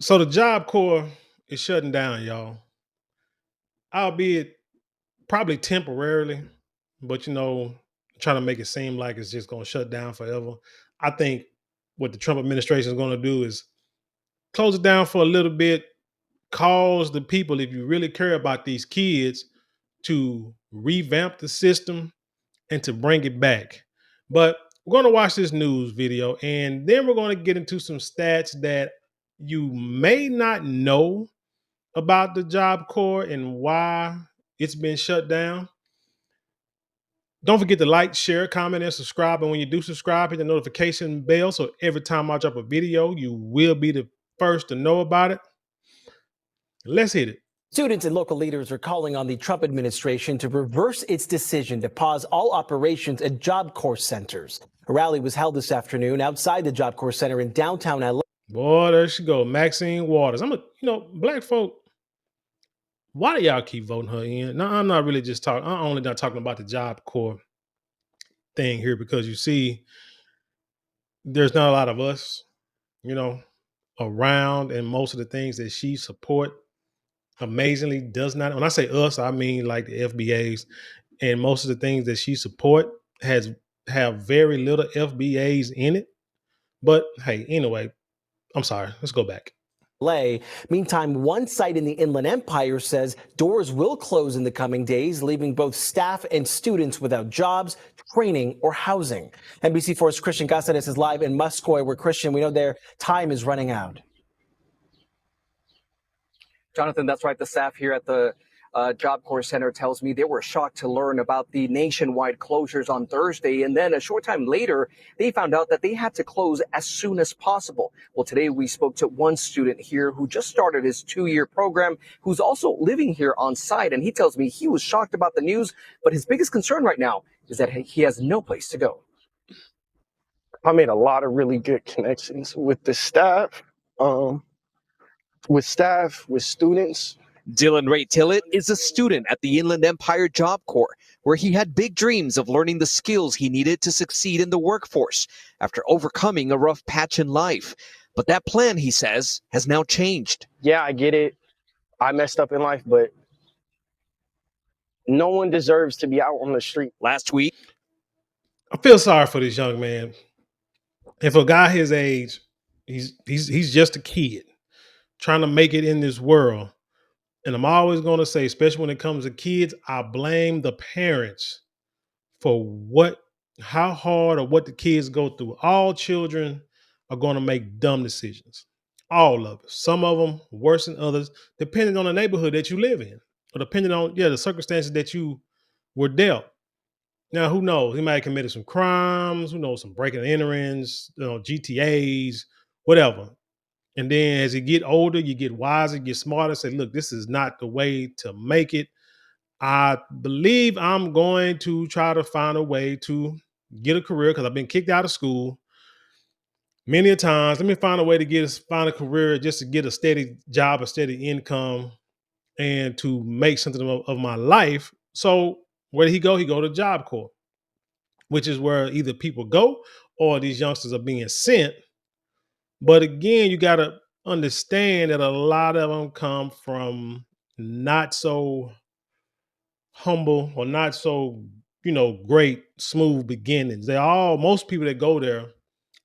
So the Job Corps is shutting down, y'all. Albeit probably temporarily, but trying to make it seem like it's just going to shut down forever. I think what the Trump administration is going to do is close it down for a little bit, cause the people, if you really care about these kids, to revamp the system and to bring it back. But we're going to watch this news video and then we're going to get into some stats that you may not know about the Job Corps and why it's been shut down. Don't forget to like, share, comment, and subscribe. And when you do subscribe, hit the notification bell so every time I drop a video, you will be the first to know about it. Let's hit it. Students and local leaders are calling on the Trump administration to reverse its decision to pause all operations at Job Corps centers. A rally was held this afternoon outside the Job Corps Center in downtown LA. Boy, there she go, Maxine Waters. Black folk, why do y'all keep voting her in? No, I'm not really just talking. I'm only not talking about the Job Corps thing here because you see, there's not a lot of us, you know, around, and most of the things that she support amazingly does not. When I say us, I mean like the FBAs, and most of the things that she support have very little FBAs in it. But hey, anyway, I'm sorry. Let's go back. Meantime, one site in the Inland Empire says doors will close in the coming days, leaving both staff and students without jobs, training, or housing. NBC4's Christian Casares is live in Muscoy, where, Christian, we know their time is running out. Jonathan, that's right. The staff here at the Job Corps Center tells me they were shocked to learn about the nationwide closures on Thursday. And then a short time later, they found out that they had to close as soon as possible. Well, today we spoke to one student here who just started his 2-year program, who's also living here on site. And he tells me he was shocked about the news, but his biggest concern right now is that he has no place to go. I made a lot of really good connections with the staff, with students. Dylan Ray Tillett is a student at the Inland Empire Job Corps, where he had big dreams of learning the skills he needed to succeed in the workforce after overcoming a rough patch in life. But that plan, he says, has now changed. Yeah, I get it. I messed up in life, but no one deserves to be out on the street. Last week, I feel sorry for this young man. And for a guy his age, he's just a kid trying to make it in this world. And I'm always going to say, especially when it comes to kids, I blame the parents for how hard or what the kids go through. All children are going to make dumb decisions. All of it. Some of them worse than others, depending on the neighborhood that you live in, or depending on the circumstances that you were dealt. Now, who knows? He might have committed some crimes. Who knows? Some breaking and enterings, GTAs, whatever. And then as you get older, you get wiser, you get smarter, say, look, this is not the way to make it. I believe I'm going to try to find a way to get a career because I've been kicked out of school many a times. Let me find a way to find a career just to get a steady job, a steady income, and to make something of my life. So where did he go? He go to Job Corps, which is where either people go or these youngsters are being sent. But again, you got to understand that a lot of them come from not so humble or not so, great, smooth beginnings. Most people that go there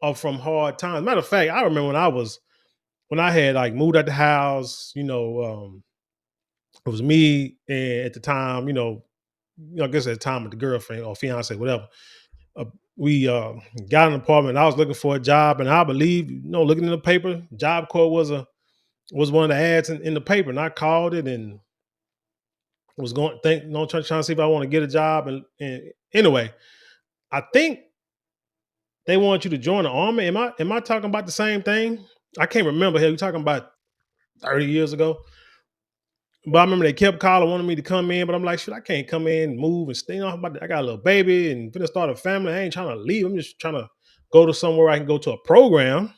are from hard times. Matter of fact, I remember when I had like moved out the house, it was me and at the time, I guess at the time with the girlfriend or fiance, whatever. We got an apartment. I was looking for a job, and I believe, looking in the paper, Job Corps was one of the ads in the paper, and I called it and was trying to see if I want to get a job. And anyway, I think they want you to join the army. Am I talking about the same thing? I can't remember. Hell, you talking about 30 years ago? But I remember they kept calling, wanting me to come in, but I'm like, shit, I can't come in and move and stay off. I got a little baby and finna start a family. I ain't trying to leave. I'm just trying to go to somewhere where I can go to a program,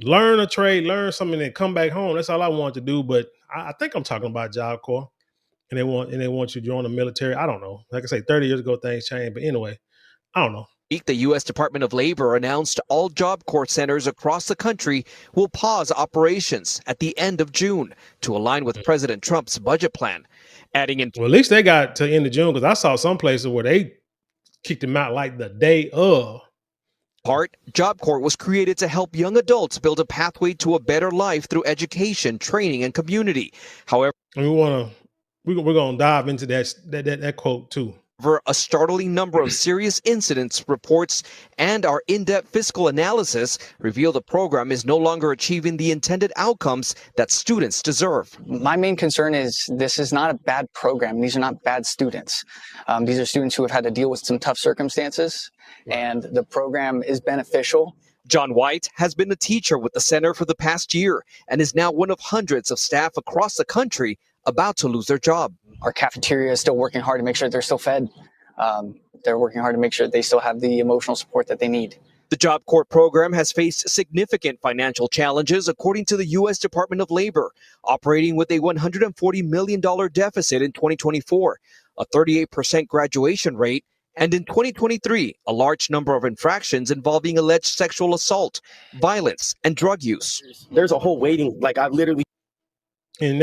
learn a trade, learn something, and come back home. That's all I wanted to do. But I think I'm talking about Job Corps, and they want you to join the military. I don't know. Like I say, 30 years ago, things changed. But anyway, I don't know. The U.S. Department of Labor announced all Job Corps centers across the country will pause operations at the end of June to align with President Trump's budget plan. Adding in Well, at least they got to end of June because I saw some places where they kicked him out like the day of. part, Job Corps was created to help young adults build a pathway to a better life through education, training, and community. However, we're gonna dive into that quote too. a startling number of serious incidents, reports, and our in-depth fiscal analysis reveal the program is no longer achieving the intended outcomes that students deserve. My main concern is this is not a bad program. These are not bad students. These are students who have had to deal with some tough circumstances, and the program is beneficial. John White has been a teacher with the center for the past year and is now one of hundreds of staff across the country about to lose their job. Our cafeteria is still working hard to make sure they're still fed. They're working hard to make sure they still have the emotional support that they need. The Job Corps program has faced significant financial challenges, according to the U.S. Department of Labor, operating with a $140 million deficit in 2024, a 38% graduation rate, and in 2023, a large number of infractions involving alleged sexual assault, violence, and drug use. There's a whole waiting, like I literally. And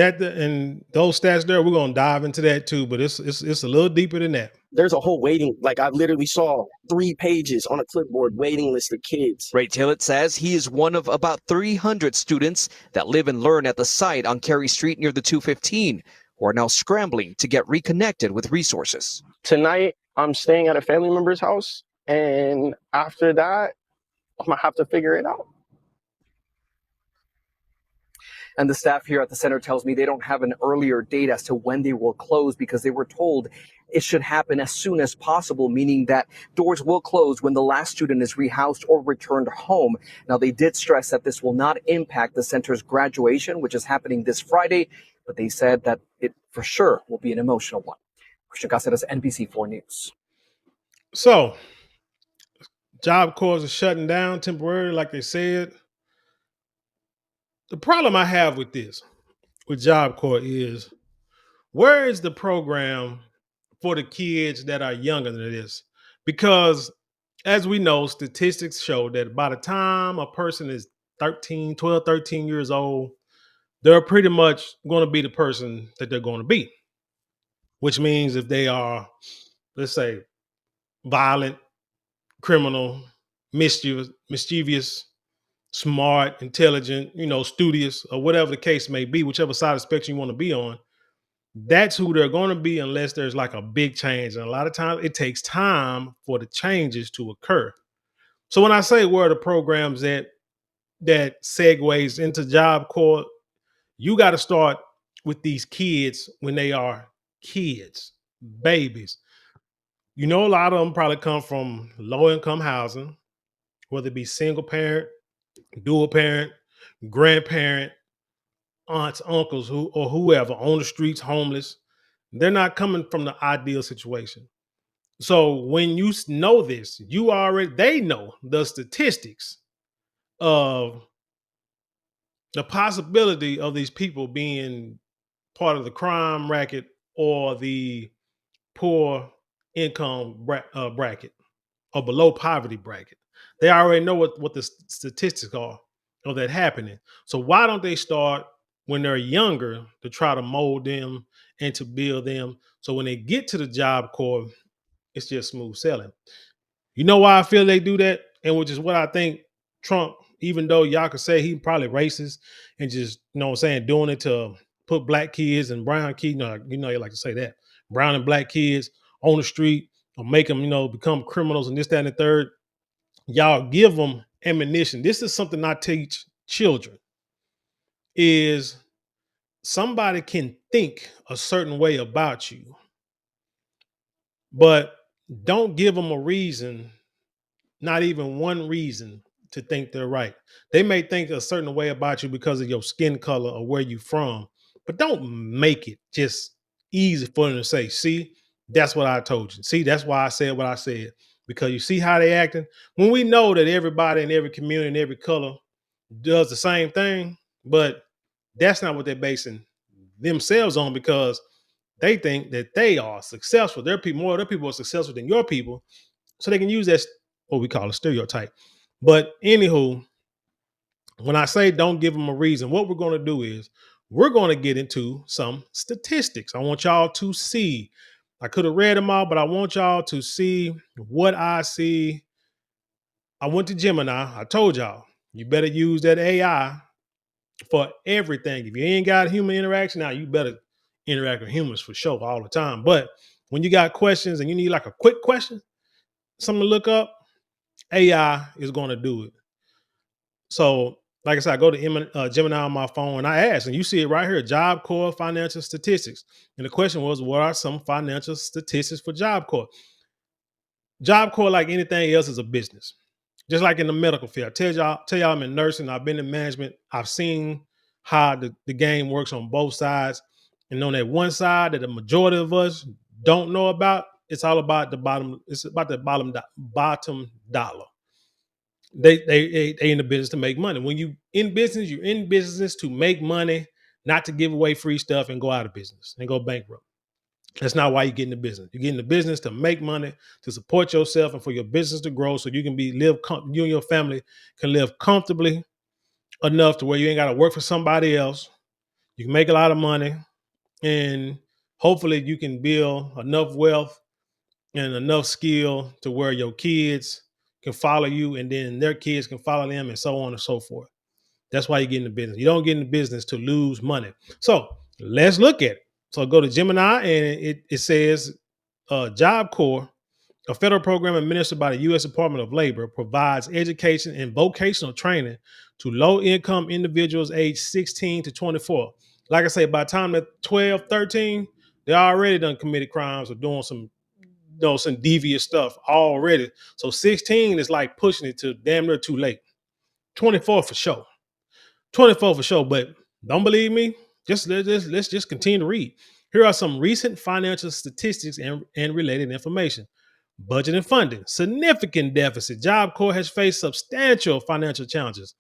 those stats there, we're gonna dive into that too, but it's a little deeper than that. There's a whole waiting, like I literally saw 3 pages on a clipboard waiting list of kids. Ray Tillett says he is one of about 300 students that live and learn at the site on Cary Street near the 215, who are now scrambling to get reconnected with resources. Tonight, I'm staying at a family member's house, and after that, I'm gonna have to figure it out. And the staff here at the center tells me they don't have an earlier date as to when they will close because they were told it should happen as soon as possible, meaning that doors will close when the last student is rehoused or returned home. Now, they did stress that this will not impact the center's graduation, which is happening this Friday, but they said that it for sure will be an emotional one. Christian Caceres, NBC4 News. So, Job Corps are shutting down temporarily, like they said. The problem I have with Job Corps is, where is the program for the kids that are younger than this? Because as we know, statistics show that by the time a person is 12, 13 years old, they're pretty much going to be the person that they're going to be. Which means if they are, let's say, violent, criminal, mischievous, smart, intelligent, studious, or whatever the case may be, whichever side of the spectrum you want to be on, that's who they're going to be unless there's like a big change. And a lot of times it takes time for the changes to occur. So when I say where are the programs that segues into Job Corps, you got to start with these kids when they are kids, babies. A lot of them probably come from low income housing, whether it be single parent, dual parent, grandparent, aunts, uncles, or whoever on the streets, homeless. They're not coming from the ideal situation. So when you know this, they know the statistics of the possibility of these people being part of the crime racket or the poor income bracket or below poverty bracket. They already know what the statistics are of that happening. So why don't they start when they're younger to try to mold them and to build them? So when they get to the Job Corps, it's just smooth sailing. You know why I feel they do that? And which is what I think Trump, even though y'all could say he probably racist and just, doing it to put black kids and brown kids, you like to say that, brown and black kids on the street or make them, become criminals and this, that, and the third. Y'all give them ammunition. This is something I teach children, is somebody can think a certain way about you, but don't give them a reason, not even one reason to think they're right. They may think a certain way about you because of your skin color or where you from, but don't make it just easy for them to say, see, that's what I told you. See, that's why I said what I said. Because you see how they acting? When we know that everybody in every community and every color does the same thing, but that's not what they're basing themselves on, because they think that they are successful. More of their people are successful than your people. So they can use that what we call a stereotype. But anywho, when I say don't give them a reason, what we're going to do is we're going to get into some statistics. I want y'all to see. I could have read them all, but I want y'all to see what I see. I went to Gemini. I told y'all, you better use that AI for everything. If you ain't got human interaction now, you better interact with humans for sure all the time. But when you got questions and you need like a quick question, something to look up, AI is going to do it. So, like I said, I go to Gemini on my phone and I ask, and you see it right here, Job Corps financial statistics. And the question was, what are some financial statistics for Job Corps? Job Corps, like anything else, is a business. Just like in the medical field. Tell y'all I'm in nursing, I've been in management, I've seen how the game works on both sides. And on that one side that the majority of us don't know about, it's all about the bottom, it's about the bottom dollar. They in the business to make money. When you in business, you're in business to make money, not to give away free stuff and go out of business and go bankrupt. That's not why you get in the business. You get in the business to make money, to support yourself, and for your business to grow, so you can you and your family can live comfortably enough to where you ain't got to work for somebody else. You can make a lot of money, and hopefully you can build enough wealth and enough skill to where your kids can follow you, and then their kids can follow them, and so on and so forth. That's why you get in the business. You don't get in the business to lose money. So let's look at it. So go to Gemini, and it says Job Corps, a federal program administered by the U.S. Department of Labor, provides education and vocational training to low-income individuals aged 16 to 24. Like I say, by the time they're 12, 13, they already done committed crimes or doing some devious stuff already. So 16 is like pushing it to damn near too late. 24 for sure. 24 for sure. But don't believe me? Let's just continue to read. Here are some recent financial statistics and related information. Budget and funding, significant deficit. Job Corps has faced substantial financial challenges.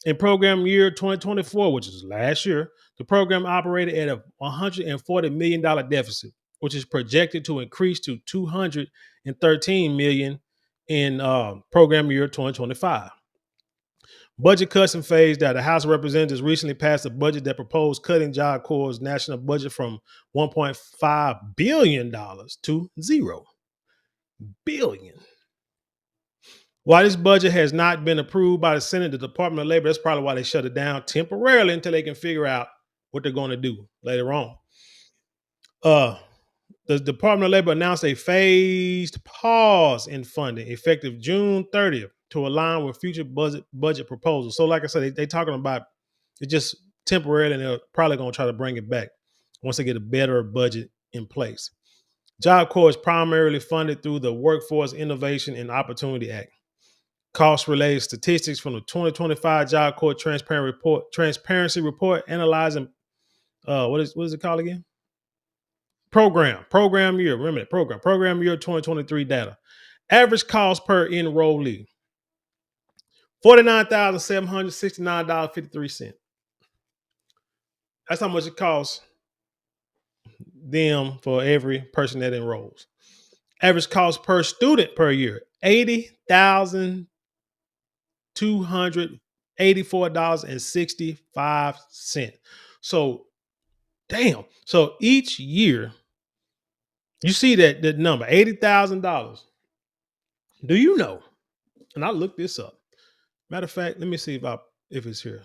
In program year 2024, which is last year, the program operated at a $140 million deficit, which is projected to increase to $213 million in program year 2025. Budget cuts and phased out. The House of Representatives recently passed a budget that proposed cutting Job Corps' national budget from $1.5 billion to $0 billion. While this budget has not been approved by the Senate, the Department of Labor, that's probably why they shut it down temporarily until they can figure out what they're going to do later on. The Department of Labor announced a phased pause in funding effective June 30th to align with future budget proposals. So like I said, they're talking about it just temporarily, and they're probably going to try to bring it back once they get a better budget in place. Job Corps is primarily funded through the Workforce Innovation and Opportunity Act. Cost-related statistics from the 2025 Job Corps Transparency Report analyzing what is it called again? Program year. Remember that program year 2023 data. Average cost per enrollee: $49,769.53. That's how much it costs them for every person that enrolls. Average cost per student per year: $80,284.65. So, damn. So each year, you see that number, $80,000. Do you know? And I looked this up. Matter of fact, let me see if it's here.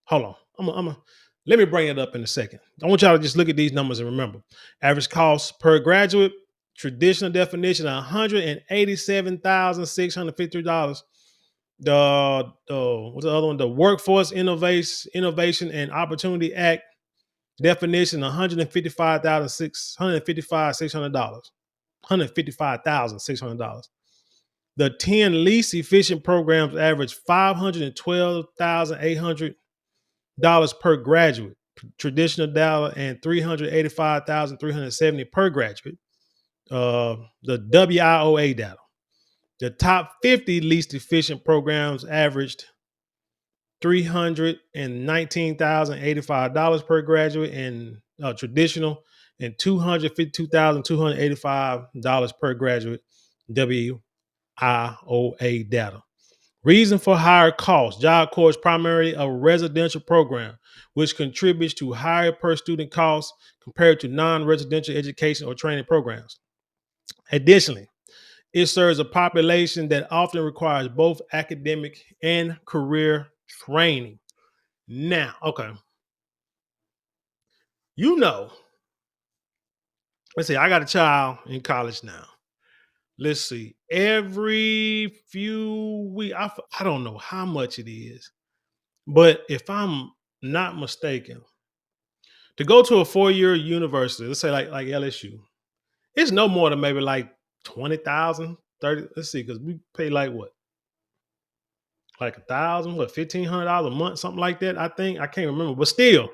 Hold on. Let me bring it up in a second. I want y'all to just look at these numbers and remember. Average cost per graduate, traditional definition, $187,653. What's the other one? The Workforce Innovation and Opportunity Act definition, $155,600. The 10 least efficient programs average $512,800 per graduate. Traditional data, and $385,370 per graduate. The WIOA data. The top 50 least efficient programs averaged $319,085 per graduate in traditional, and $252,285 per graduate WIOA. IOA data. Reason for higher costs. Job Corps is primarily a residential program, which contributes to higher per student costs compared to non-residential education or training programs. Additionally, it serves a population that often requires both academic and career training. Now, okay, you know, let's see, I got a child in college now. Let's see, every few weeks, I don't know how much it is, but if I'm not mistaken, to go to a 4-year university, let's say like LSU, it's no more than maybe like 20,000, 30. Let's see, because we pay like what? Like 1,000, what, $1,500 a month, something like that. I think I can't remember, but still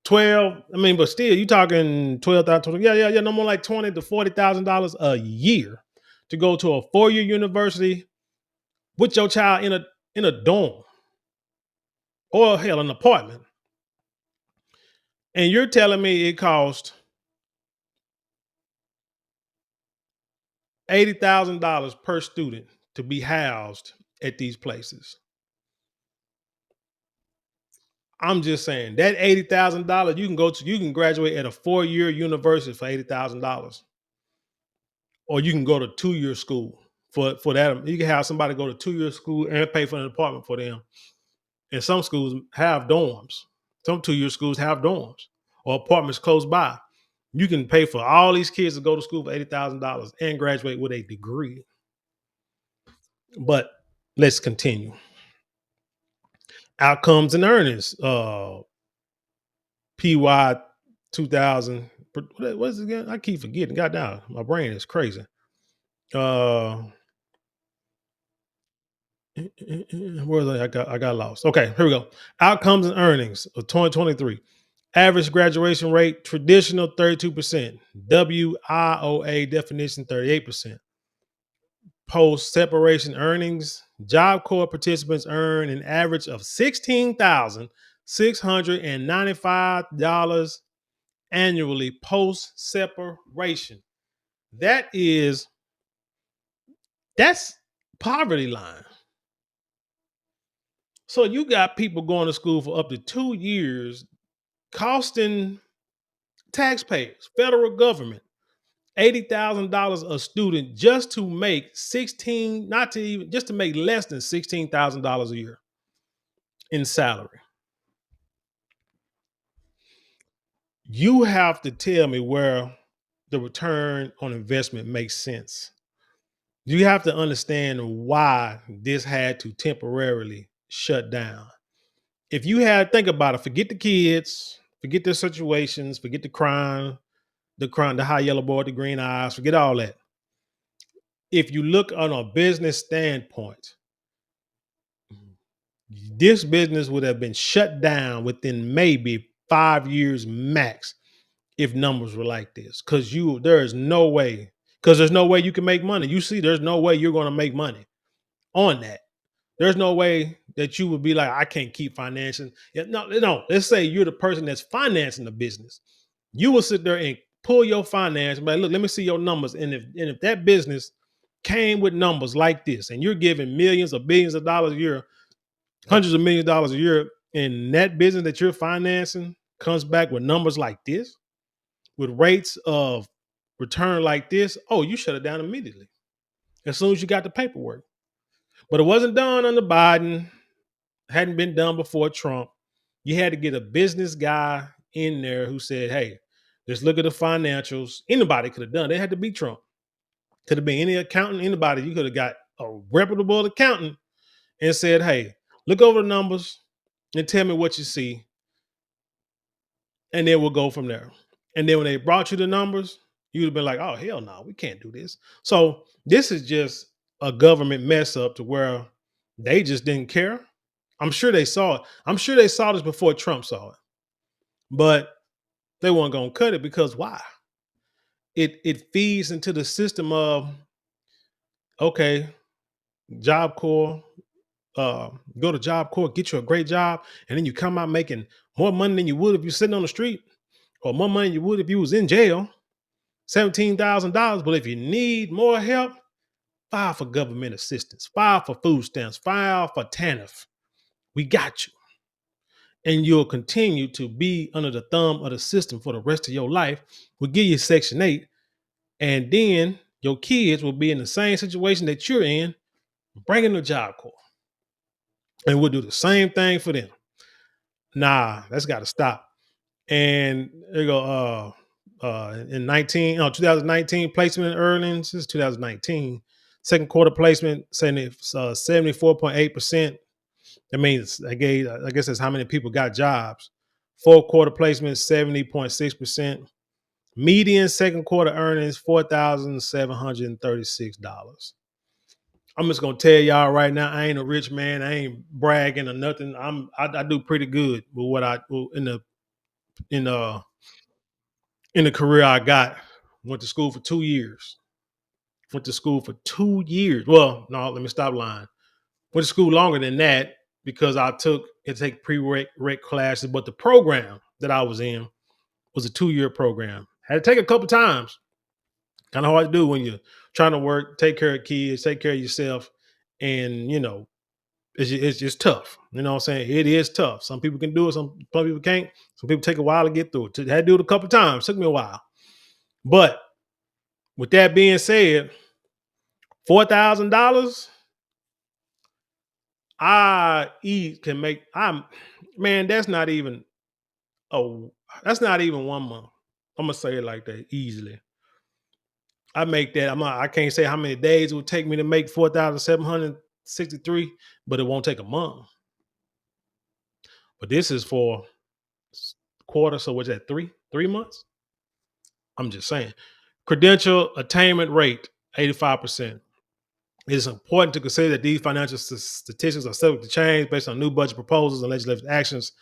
12. I mean, but still, you talking 12,000, yeah, no more like $20,000 to $40,000 a year to go to a 4-year university with your child in a dorm or hell, an apartment. And you're telling me it cost $80,000 per student to be housed at these places. I'm just saying that $80,000 you can graduate at a 4-year university for $80,000, or you can go to 2-year school for that. You can have somebody go to 2-year school and pay for an apartment for them. And some schools have dorms. Some 2-year schools have dorms or apartments close by. You can pay for all these kids to go to school for $80,000 and graduate with a degree. But let's continue. Outcomes and earnings. PY 2000. What is it again? I keep forgetting. Goddamn, my brain is crazy. Where was I? I got lost. Okay, here we go. Outcomes and earnings of 2023. Average graduation rate, traditional 32%. WIOA definition 38%. Post separation earnings, Job Corps participants earn an average of $16,695 annually post separation. That's poverty line. So you got people going to school for up to 2 years, costing taxpayers, federal government, $80,000 a student just to make just to make less than $16,000 a year in salary. You have to tell me where the return on investment makes sense. You have to understand why this had to temporarily shut down. If you think about it, forget the kids, forget their situations, forget the crime, the high yellow boy, the green eyes, forget all that. If you look on a business standpoint, this business would have been shut down within maybe 5 years max if numbers were like this. Because there's no way you can make money. You see, there's no way you're going to make money on that. There's no way that you would be like, I can't keep financing. No. Let's say you're the person that's financing the business. You will sit there and pull your finance, but look, let me see your numbers. And if that business came with numbers like this, and you're giving millions or billions of dollars a year, hundreds of millions of dollars a year, and that business that you're financing comes back with numbers like this, with rates of return like this, oh, you shut it down immediately as soon as you got the paperwork. But it wasn't done under Biden, hadn't been done before Trump. You had to get a business guy in there who said, hey, let's look at the financials. Anybody could have done it. It had to be Trump. Could have been any accountant, anybody. You could have got a reputable accountant and said, hey, look over the numbers and tell me what you see. And then we'll go from there. And then when they brought you the numbers, you'd have been like, oh, hell no, we can't do this. So this is just a government mess up to where they just didn't care. I'm sure they saw it. I'm sure they saw this before Trump saw it. But they weren't going to cut it because why? It feeds into the system of, okay, Job Corps, go to Job Corps, get you a great job, and then you come out making more money than you would if you're sitting on the street, or more money than you would if you was in jail, $17,000. But if you need more help, file for government assistance, file for food stamps, file for TANF. We got you. And you'll continue to be under the thumb of the system for the rest of your life. We'll give you Section 8. And then your kids will be in the same situation that you're in, bringing the Job Corps. And we'll do the same thing for them. Nah, that's got to stop. And there you go. In 2019 placement earnings, this is 2019. Second quarter placement, 74.8%. That means I guess that's how many people got jobs. Fourth quarter placement, 70.6%. Median second quarter earnings, $4,736. I'm just gonna tell y'all right now, I ain't a rich man. I ain't bragging or nothing. I do pretty good with what I in the career I got. Went to school for 2 years. Well, no, let me stop lying. Went to school longer than that because I take prereq classes, but the program that I was in was a 2-year program. Had to take a couple times. Kind of hard to do when you're trying to work, take care of kids, take care of yourself, and it's just tough. You know what I'm saying? It is tough. Some people can do it, some people can't. Some people take a while to get through it. I had to do it a couple times. Took me a while. But with that being said, $4,000 that's not even 1 month. I'm gonna say it like that easily. I make that. I can't say how many days it would take me to make 4,763, but it won't take a month. But this is for quarter, so what's that? 3 months? I'm just saying. Credential attainment rate, 85%. It is important to consider that these financial statistics are subject to change based on new budget proposals and legislative actions.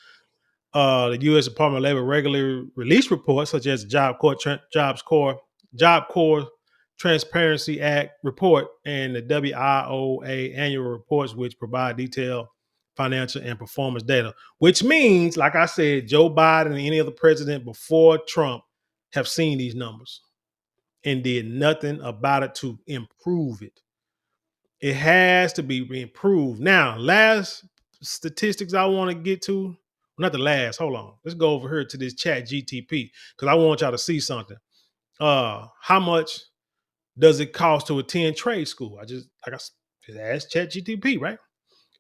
The U.S. Department of Labor regularly release reports such as the Job Corps Transparency Act report and the WIOA annual reports, which provide detailed financial and performance data. Which means, like I said, Joe Biden and any other president before Trump have seen these numbers and did nothing about it to improve it. It has to be improved. Now, last statistics I want to get to, not the last, hold on. Let's go over here to this chat GTP because I want y'all to see something. How much does it cost to attend trade school? I just asked chat GTP, right?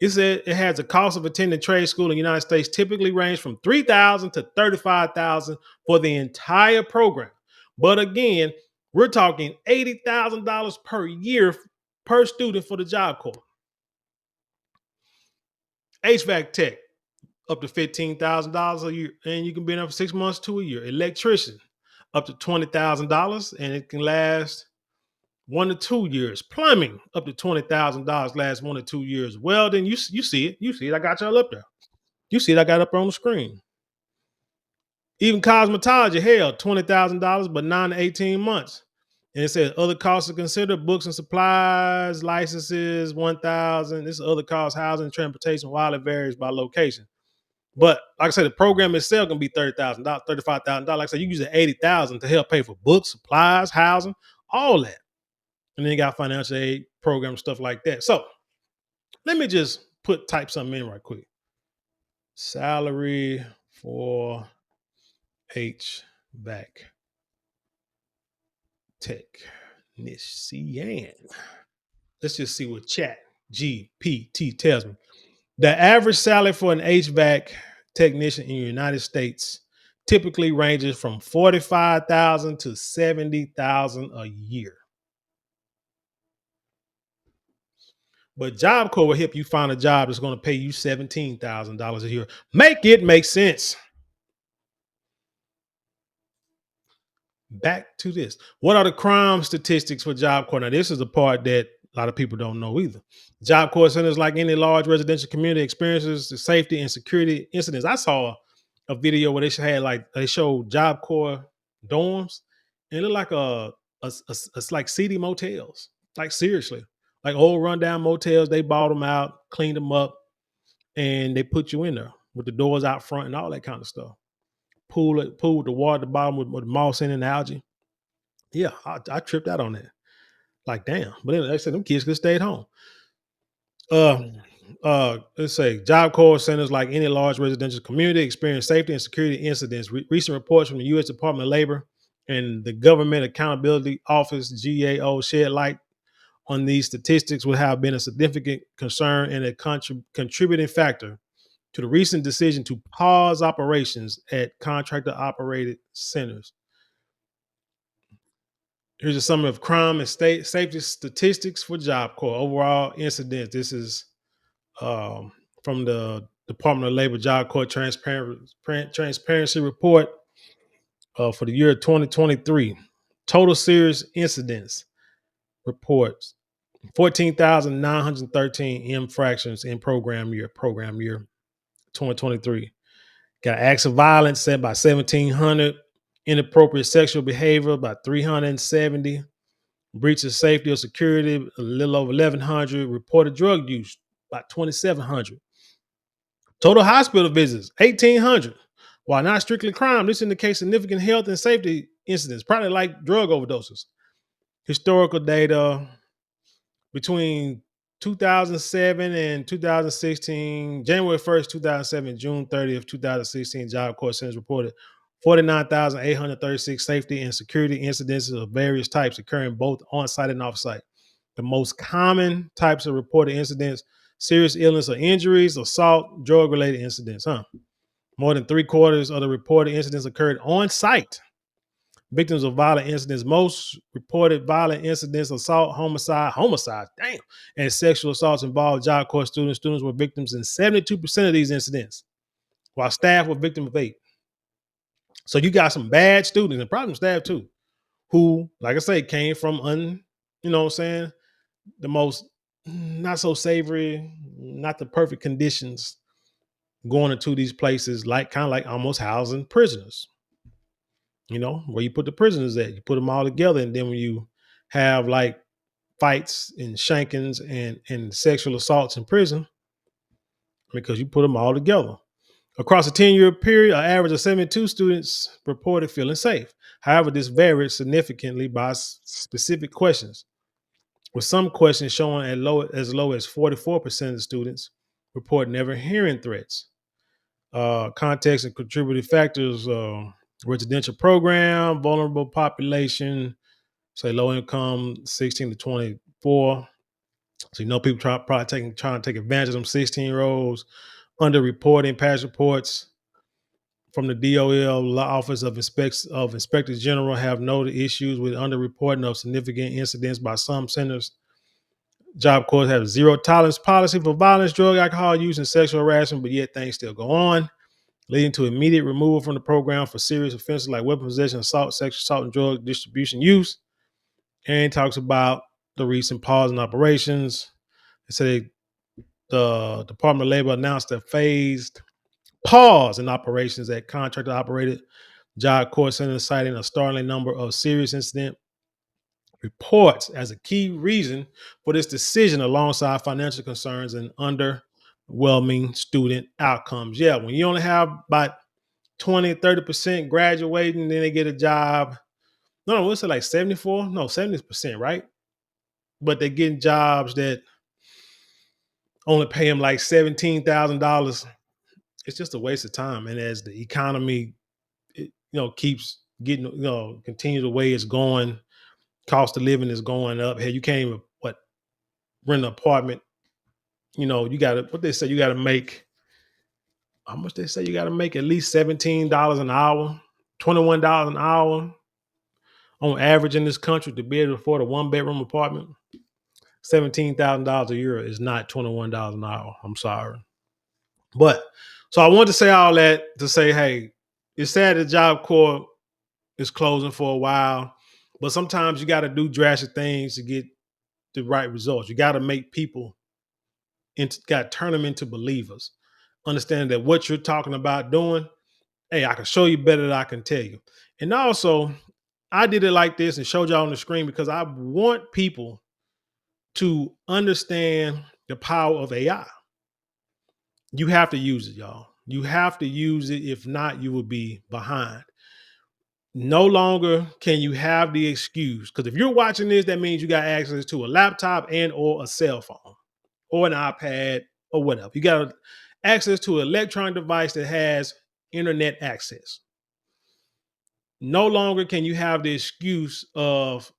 It said it has a cost of attending trade school in the United States typically range from $3,000 to $35,000 for the entire program. But again, we're talking $80,000 per year per student for the Job Corps. HVAC tech, up to $15,000 a year, and you can be there for 6 months to a year. Electrician, up to $20,000, and it can last 1 to 2 years. Plumbing, up to $20,000, lasts 1 to 2 years. Well, then you see it. You see it. I got y'all up there. You see it. I got up on the screen. Even cosmetology, hell, $20,000, but 9 to 18 months. And it says other costs to consider: books and supplies, licenses, $1,000. This is other costs: housing, transportation, while it varies by location. But like I said, the program itself can be $30,000, $35,000. Like I said, you use $80,000 to help pay for books, supplies, housing, all that. And then you got financial aid programs, stuff like that. So let me just type something in right quick. Salary for HVAC technician. Let's just see what chat GPT tells me. The average salary for an HVAC technician in the United States typically ranges from $45,000 to $70,000 a year. But Job Corps will help you find a job that's going to pay you $17,000 a year. Make it make sense. Back to this. What are the crime statistics for Job Corps? Now, this is the part that a lot of people don't know either. Job Corps centers, like any large residential community, experiences the safety and security incidents. I saw a video where they showed Job Corps dorms, and it looked like it's like seedy motels. Like seriously, like old rundown motels. They bought them out, cleaned them up, and they put you in there with the doors out front and all that kind of stuff. Pool with the water at the bottom with moss in and algae. Yeah, I tripped out on that. Like, damn. But then they said them kids could have stayed home. Let's say Job Corps centers, like any large residential community, experience safety and security incidents. Recent reports from the U.S. Department of Labor and the Government Accountability Office (GAO) shed light on these statistics, would have been a significant concern and a contributing factor to the recent decision to pause operations at contractor-operated centers. Here's a summary of crime and state safety statistics for Job Corps. Overall incidents. This is from the Department of Labor Job Corps Transparency Report for the year 2023. Total serious incidents reports 14,913 infractions in program year 2023. Got acts of violence set by 1,700, inappropriate sexual behavior by 370, breach of safety or security a little over 1,100, reported drug use by 2,700. Total hospital visits, 1,800. While not strictly crime, this indicates significant health and safety incidents, probably like drug overdoses. Historical data between 2007 and 2016, January 1st, 2007, June 30th, 2016, Job Corps centers reported 49,836 safety and security incidents of various types occurring both on-site and off-site. The most common types of reported incidents: serious illness or injuries, assault, drug-related incidents. More than 3/4 of the reported incidents occurred on site. Victims of violent incidents: most reported violent incidents, assault, homicide, damn, and sexual assaults involved Job Corps students. Students were victims in 72% of these incidents, while staff were victims of 8. So you got some bad students and probably staff too, who, like I say, came from the most not so savory, not the perfect conditions, going into these places, like kind of like almost housing prisoners. Where you put the prisoners at, you put them all together, and then when you have like fights and shankings and sexual assaults in prison, because you put them all together. Across a 10-year period, an average of 72 students reported feeling safe. However, this varied significantly by specific questions, with some questions showing as low as 44% of the students report never hearing threats. Context and contributing factors: residential program, vulnerable population, say low income, 16 to 24. So people trying to take advantage of them 16-year-olds. Underreporting. Past reports from the DOL Office of Inspector General have noted issues with underreporting of significant incidents by some centers. Job Corps have zero tolerance policy for violence, drug, alcohol use, and sexual harassment, but yet things still go on, leading to immediate removal from the program for serious offenses like weapon possession, assault, sexual assault, and drug distribution use. And talks about the recent pause in operations. They say the Department of Labor announced a phased pause in operations at contractor-operated Job Corps centers, citing a startling number of serious incident reports as a key reason for this decision, alongside financial concerns and underwhelming student outcomes. Yeah, when you only have about 20, 30% graduating, then they get a job. No, what's it like 74? No, 70%, right? But they're getting jobs that only pay them like $17,000. It's just a waste of time. And as the economy, keeps getting, continue the way it's going, cost of living is going up. Hey, you can't even rent an apartment. You got to, what they say, you got to make, how much they say you got to make? At least $17 an hour, $21 an hour on average in this country to be able to afford a 1-bedroom apartment. $17,000 a year is not $21 an hour. I'm sorry. But so I wanted to say all that to say, hey, it's sad that Job Corps is closing for a while, but sometimes you got to do drastic things to get the right results. You got to make people got to turn them into believers. Understand that what you're talking about doing, hey, I can show you better than I can tell you. And also, I did it like this and showed y'all on the screen because I want people to understand the power of AI. You have to use it, y'all. You have to use it. If not, you will be behind. No longer can you have the excuse, because if you're watching this, that means you got access to a laptop and or a cell phone or an iPad or whatever. You got access to an electronic device that has internet access. No longer can you have the excuse of,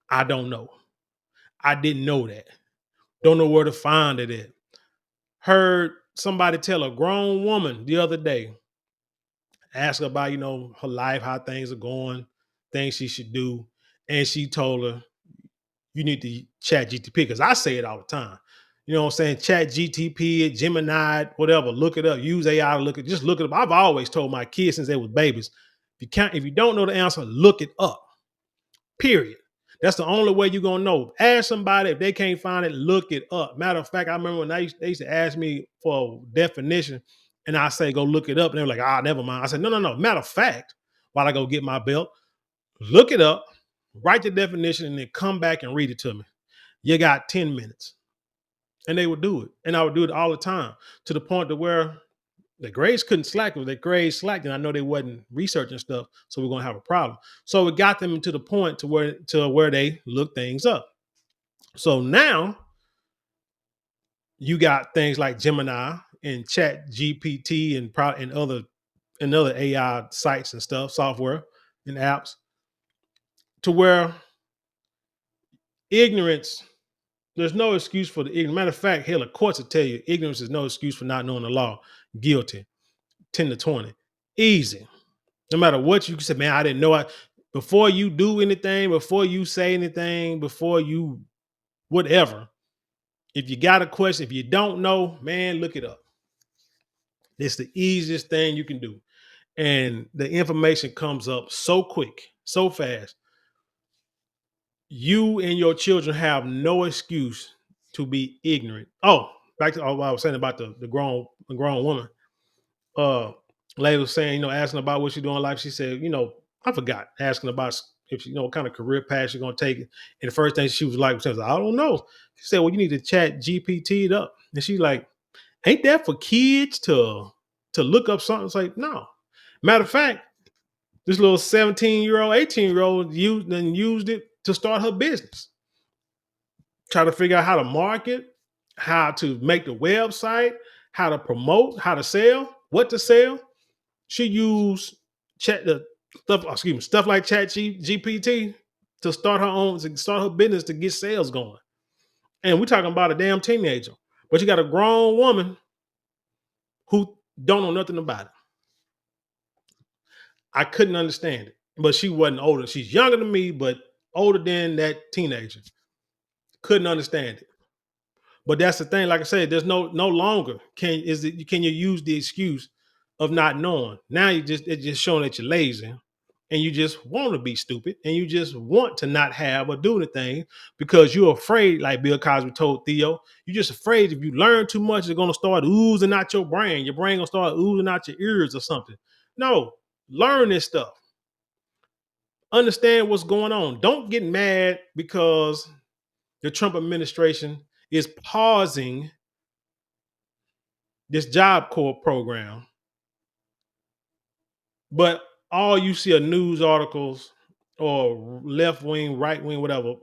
I don't know. I didn't know that. Don't know where to find it at. Heard somebody tell a grown woman the other day, ask her about, her life, how things are going, things she should do. And she told her, you need to chat GTP, because I say it all the time. You know what I'm saying? Chat GTP, Gemini, whatever. Look it up. Use AI to just look it up. I've always told my kids since they was babies, if you don't know the answer, look it up. Period. That's the only way you're gonna know. Ask somebody, if they can't find it, look it up. Matter of fact, I remember when they used to ask me for a definition, and I say go look it up, and they were like, never mind. I said, no. Matter of fact, while I go get my belt, look it up, write the definition, and then come back and read it to me. You got 10 minutes. And they would do it. And I would do it all the time, to the point to where the grades couldn't slack. If the grades slacked, and I know they wasn't researching stuff, so we're gonna have a problem. So it got them to the point to where they look things up. So now you got things like Gemini and Chat GPT and other AI sites and stuff, software and apps, to where ignorance, there's no excuse for the ignorant. Matter of fact, hell, the courts will tell you ignorance is no excuse for not knowing the law. Guilty. 10 to 20. Easy. No matter what you say, man, I didn't know. Before you do anything, before you say anything, before you whatever, if you got a question, if you don't know, man, look it up. It's the easiest thing you can do. And the information comes up so quick, so fast. You and your children have no excuse to be ignorant. Oh, back to what I was saying about the grown woman. Lady was saying, asking about what she's doing in life. She said, I forgot, asking about if she, what kind of career path she's gonna take. And the first thing she was like, I don't know. She said, well, you need to chat GPT it up. And she's like, ain't that for kids to look up something? It's like, no. Matter of fact, this little 17-year-old, 18-year-old used it to start her business. Try to figure out how to market, how to make the website, how to promote, how to sell, what to sell. She used stuff like Chat GPT to start her business, to get sales going. And we're talking about a damn teenager. But you got a grown woman who don't know nothing about it. I couldn't understand it. But she wasn't older. She's younger than me, but older than that teenager. Couldn't understand it. But that's the thing. Like I said, there's no longer can you use the excuse of not knowing. Now it's just showing that you're lazy, and you just want to be stupid, and you just want to not have or do anything because you're afraid, like Bill Cosby told Theo, you're just afraid if you learn too much, it's going to start oozing out your brain. Your brain going to start oozing out your ears or something. No, learn this stuff. Understand what's going on. Don't get mad because the Trump administration is pausing this Job Corps program, but all you see are news articles or left wing, right wing, whatever,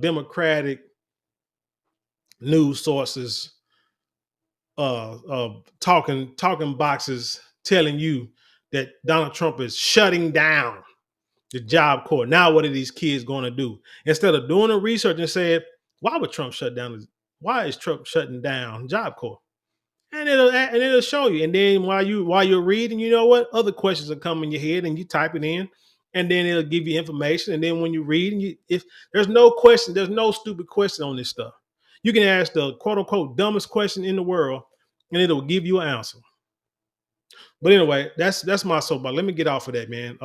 Democratic news sources, talking boxes telling you that Donald Trump is shutting down the Job Corps. Now, what are these kids going to do? Instead of doing the research and saying, why would Trump shut down? Why is Trump shutting down Job Corps? And it'll show you. And then while you're reading, you know what? Other questions will come in your head, and you type it in, and then it'll give you information. And then when you read, if there's no question, there's no stupid question on this stuff. You can ask the quote unquote dumbest question in the world, and it'll give you an answer. But anyway, that's my soapbox. Let me get off of that, man.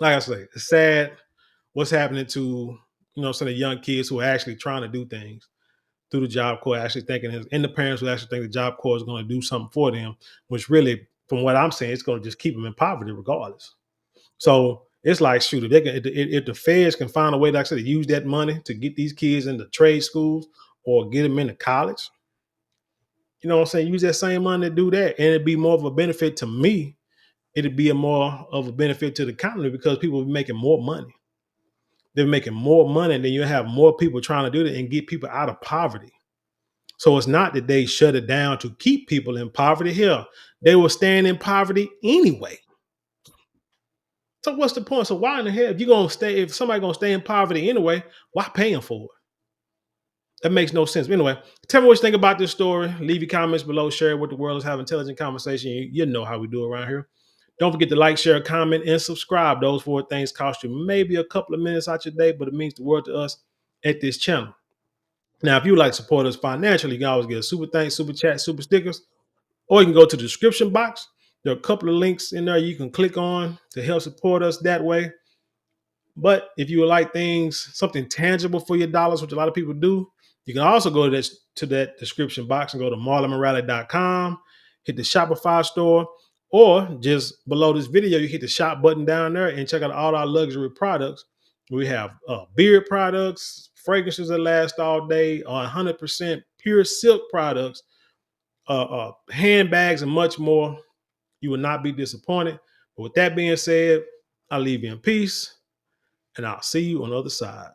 Like I say, it's sad what's happening to some of the young kids who are actually trying to do things through the Job Corps, actually thinking, and the parents will actually think the Job Corps is going to do something for them, which really, from what I'm saying, it's going to just keep them in poverty regardless. So it's like, shoot, if the feds can find a way, like I said, to use that money to get these kids into trade schools or get them into college, you know what I'm saying? Use that same money to do that, and it'd be more of a benefit to me it'd be a more of a benefit to the economy because people will be making more money. They're making more money, and then you have more people trying to do that and get people out of poverty. So it's not that they shut it down to keep people in poverty. Hell, they were staying in poverty anyway. So what's the point? So why in the hell, if somebody gonna stay in poverty anyway, why paying for it? That makes no sense. But anyway, tell me what you think about this story. Leave your comments below. Share it with the world. Let's have intelligent conversation. You know how we do around here. Don't forget to like, share, comment, and subscribe. Those 4 things cost you maybe a couple of minutes out your day, but it means the world to us at this channel. Now, if you would like to support us financially, you can always get a super thanks, super chat, super stickers, or you can go to the description box. There are a couple of links in there you can click on to help support us that way. But if you would like something tangible for your dollars, which a lot of people do, you can also go to that description box and go to marlonmorale.com, hit the Shopify store, or just below this video, you hit the shop button down there and check out all our luxury products. We have beard products, fragrances that last all day, 100% pure silk products, handbags, and much more. You will not be disappointed. But with that being said, I'll leave you in peace, and I'll see you on the other side.